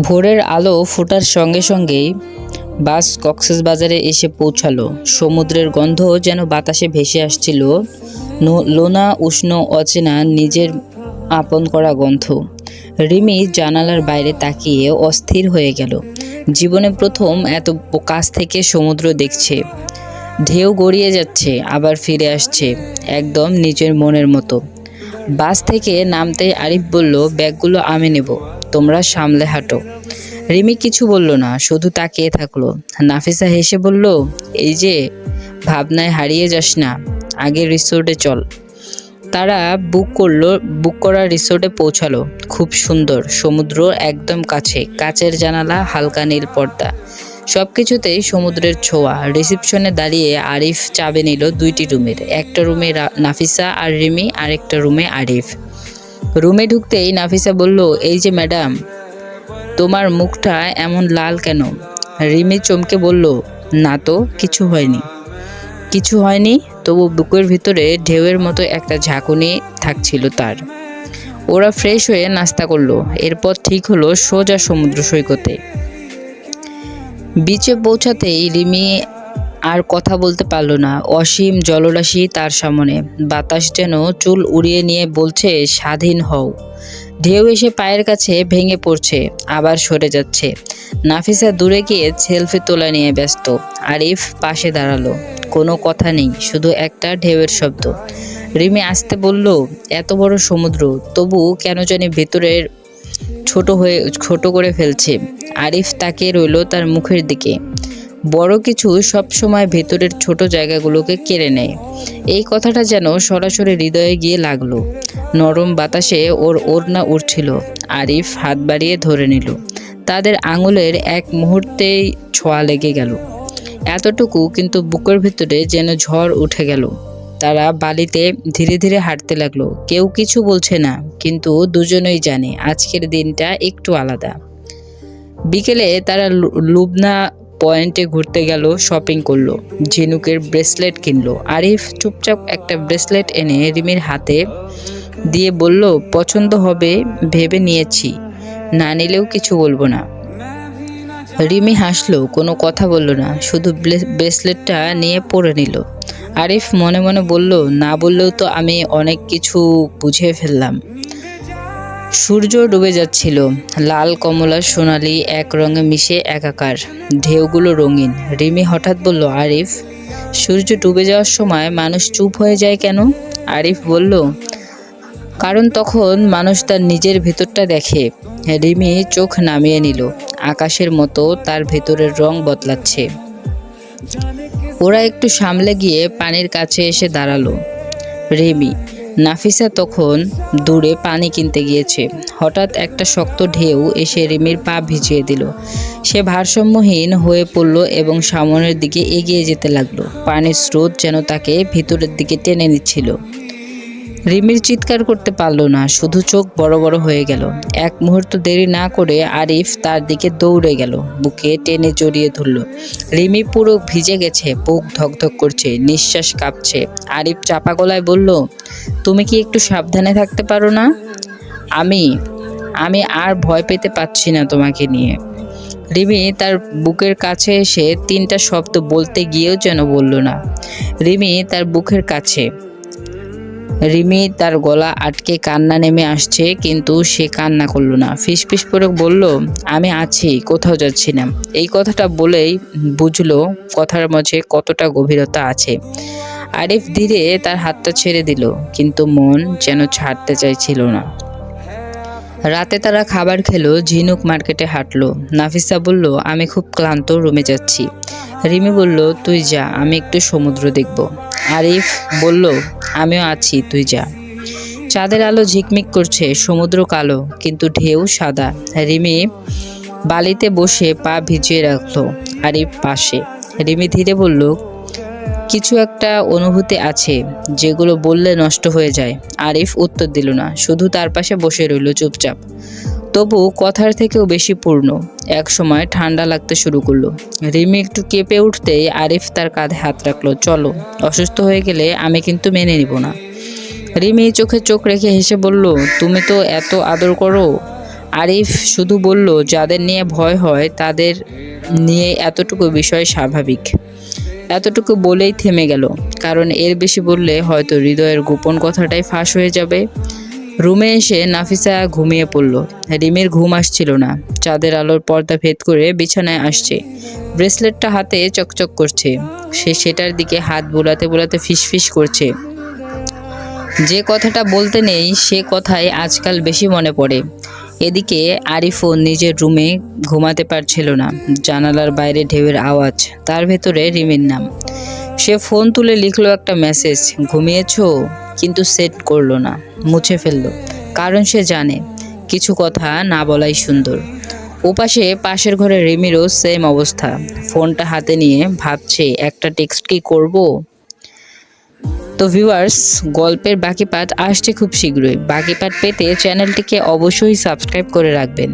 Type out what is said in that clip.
ভোরের আলো ফোটার সঙ্গে সঙ্গেই বাস কক্সবাজারে এসে পৌঁছালো। সমুদ্রের গন্ধ যেন বাতাসে ভেসে আসছিল, লোনা উষ্ণ অচেনা নিজের আপন করা গন্ধ। রিমি জানালার বাইরে তাকিয়ে অস্থির হয়ে গেল। জীবনে প্রথম এত কাছ থেকে সমুদ্র দেখছে। ঢেউ গড়িয়ে যাচ্ছে, আবার ফিরে আসছে, একদম নিজের মনের মতো। বাস থেকে নামতেই আরিফ বলল, ব্যাগগুলো আমি নেব, তোমরা সামলে হাঁটো। রিমি কিছু বলল না, শুধু তাকিয়ে থাকলো। নাফিসা হেসে বলল, এই যে ভাবনায় হারিয়ে যাস না, আগে রিসোর্টে চল। তারা বুক করা রিসোর্টে পৌঁছালো। খুব সুন্দর, সমুদ্র একদম কাছে, কাচের জানালা, হালকা নীল পর্দা, সবকিছুতেই সমুদ্রের ছোঁয়া। রিসেপশনে দাঁড়িয়ে আরিফ চাবি নিল দুইটি রুমের। একটা রুমে নাফিসা আর রিমি, আরেকটা রুমে আরিফ। রুমে ঢুকতেই নাফিসা বলল, এই যে ম্যাডাম, তোমার মুখটা এমন লাল কেন? রিমি চমকে বলল, না তো, কিছু হয়নি। তবু বুকের ভিতরে ঢেউয়ের মতো একটা ঝাঁকুনি থাকছিল তার। ওরা ফ্রেশ হয়ে নাস্তা করলো। এরপর ঠিক হলো সোজা সমুদ্র সৈকতে। বিচে পৌঁছাতেই রিমি আর কথা বলতে পারল না। অসীম জলরাশি তার সামনে, বাতাস যেন চুল উড়িয়ে নিয়ে বলছে, স্বাধীন হও। ঢেউ এসে পায়ের কাছে ভেঙে পড়ছে, আবার সরে যাচ্ছে। নাফিসা দূরে গিয়ে সেলফি তোলা নিয়ে ব্যস্ত। আরিফ পাশে দাঁড়ালো। কোনো কথা নেই, শুধু একটা ঢেউয়ের শব্দ। রিমি আসতে বলল, এত বড় সমুদ্র, তবু কেন জানি ভেতরের ছোট করে ফেলছে। আরিফ তাকিয়ে রইল তার মুখের দিকে। বড় কিছু সব সময় ভেতরের ছোট জায়গাগুলোকে কেড়ে নেয়। এই কথাটা যেন সরাসরি হৃদয়ে গিয়ে লাগলো। নরম বাতাসে ওর ওড়না উড়ছিল। আরিফ হাত বাড়িয়ে ধরে নিল। তাদের আঙুলের এক মুহূর্তেই ছোঁয়া লেগে গেল। এতটুকু, কিন্তু বুকের ভিতরে যেন ঝড় উঠে গেল। তারা বালিতে ধীরে ধীরে হাঁটতে লাগলো। কেউ কিছু বলছে না, কিন্তু দুজনেই জানে আজকের দিনটা একটু আলাদা। বিকেলে তারা লুবনা পয়েন্টে ঘুরতে গেল, শপিং করলো, ঝিনুকের ব্রেসলেট কিনলো। আরিফ চুপচাপ একটা ব্রেসলেট এনে রিমির হাতে দিয়ে বলল, পছন্দ হবে ভেবে নিয়েছি, না নিলেও কিছু বলবো না। রিমি হাসলো, কোনো কথা বলল না, শুধু ব্রেসলেটটা নিয়ে পরে নিল। আরিফ মনে মনে বলল, না বললেও তো আমি অনেক কিছু বুঝে ফেললাম। সূর্য ডুবে যাচ্ছিল, লাল কমলা সোনালি এক রঙে মিশে একাকার, ঢেউগুলো রঙিন। রিমি হঠাৎ বলল, আরিফ, সূর্য ডুবে যাওয়ার সময় মানুষ চুপ হয়ে যায় কেন? আরিফ বলল, কারণ তখন মানুষ তার নিজের ভেতরটা দেখে। রিমি চোখ নামিয়ে নিল। আকাশের মতো তার ভেতরের রং বদলাচ্ছে। ওরা একটু সামলে গিয়ে পানির কাছে এসে দাঁড়ালো। রিমি, নাফিসা তখন দূরে পানি কিনতে গিয়েছে। হঠাৎ একটা শক্ত ঢেউ এসে রিমির পা ভিজিয়ে দিল। সে ভারসাম্যহীন হয়ে পড়ল এবং সামনের দিকে এগিয়ে যেতে লাগলো। পানির স্রোত যেন তাকে ভিতরের দিকে টেনে নিচ্ছিল। রিমির চিৎকার করতে পারল না, শুধু চোখ বড় বড় হয়ে গেল। এক মুহূর্ত দেরি না করে আরিফ তার দিকে দৌড়ে গেল, বুকে টেনে জড়িয়ে ধরল। রিমি পুরো ভিজে গেছে, বুক ধকধক করছে, নিঃশ্বাস কাঁপছে। আরিফ চাপা গলায় বলল, তুমি কি একটু সাবধানে থাকতে পারো না? আমি আর ভয় পেতে পারছি না তোমাকে নিয়ে। রিমি তার বুকের কাছে এসে তিনটা শব্দ বলতে গিয়েও যেন বলল না। রিমি তার বুকের কাছে। রিমি তার গলা আটকে কান্না নেমে আসছে, কিন্তু সে কান্না করল না। ফিসফিস করে বলল, আমি আছি, কোথাও যাচ্ছি না। এই কথাটা বলেই বুঝলো কথার মাঝে কতটা গভীরতা আছে। আরিফ ধীরে তার হাতটা ছেড়ে দিল, কিন্তু মন যেন ছাড়তে চাইছিল না। রাতে তারা খাবার খেলো, ঝিনুক মার্কেটে হাঁটলো। নাফিসা বলল, আমি খুব ক্লান্ত, রুমে যাচ্ছি। রিমি বলল, তুই যা, আমি একটু সমুদ্র দেখব। আরিফ বলল, আমিও আছি, তুই যা। চাঁদের আলো ঝিকমিক করছে, সমুদ্র কালো, কিন্তু ঢেউ সাদা। রিমি বালিতে বসে পা ভিজিয়ে রাখলো, আরিফ পাশে। রিমি ধীরে বলল, কিছু একটা অনুভূতি আছে যেগুলো বললে নষ্ট হয়ে যায়। আরিফ উত্তর দিল না, শুধু তার পাশে বসে রইল চুপচাপ, তবু কথার থেকেও বেশি পূর্ণ। এক সময় ঠান্ডা লাগতে শুরু করলো। রিমি একটু কেঁপে উঠতেই আরিফ তার কাঁধে হাত রাখলো, চলো, অসুস্থ হয়ে গেলে আমি কিন্তু মেনে নিব না। রিমি চোখে চোখ রেখে হেসে বলল, তুমি তো এত আদর করো। আরিফ শুধু বলল, যাদের নিয়ে ভয় হয় তাদের নিয়ে এতটুকু বিষয় স্বাভাবিক। এতটুকু বলেই থেমে গেল, কারণ এর বেশি বললে হয়তো হৃদয়ের গোপন কথাটাই ফাঁস হয়ে যাবে। রুমে এসে নাফিসা ঘুমিয়ে পড়ল। রিমির ঘুম আসছিল না। চাঁদের আলোর পর্দা ভেদ করে বিছানায় আসছে। ব্রেসলেটটা হাতে চকচক করছে। সে সেটার দিকে হাত বোলাতে বোলাতে ফিসফিস করছে। যে কথাটা বলতে নেই সে কথাই আজকাল বেশি মনে পড়ে। এদিকে আরিফও নিজের রুমে ঘুমাতে পারছিল না। জানালার বাইরে ঢেউয়ের আওয়াজ, তার ভেতরে রিমির নাম। সে ফোন তুলে লিখলো একটা মেসেজ, ঘুমিয়েছো? কিন্তু সেন্ড করলো না, মুছে ফেললো। কারণ সে জানে কিছু কথা না বলাই সুন্দর। ওপাশে পাশের ঘরে রিমিরও সেম অবস্থা। ফোনটা হাতে নিয়ে ভাবছে একটা টেক্সট কি করব। তো ভিউয়ার্স, গল্পের বাকি পার্ট আসছে খুব শীঘ্রই। বাকি পার্ট পেতে চ্যানেলটিকে অবশ্যই সাবস্ক্রাইব করে রাখবেন।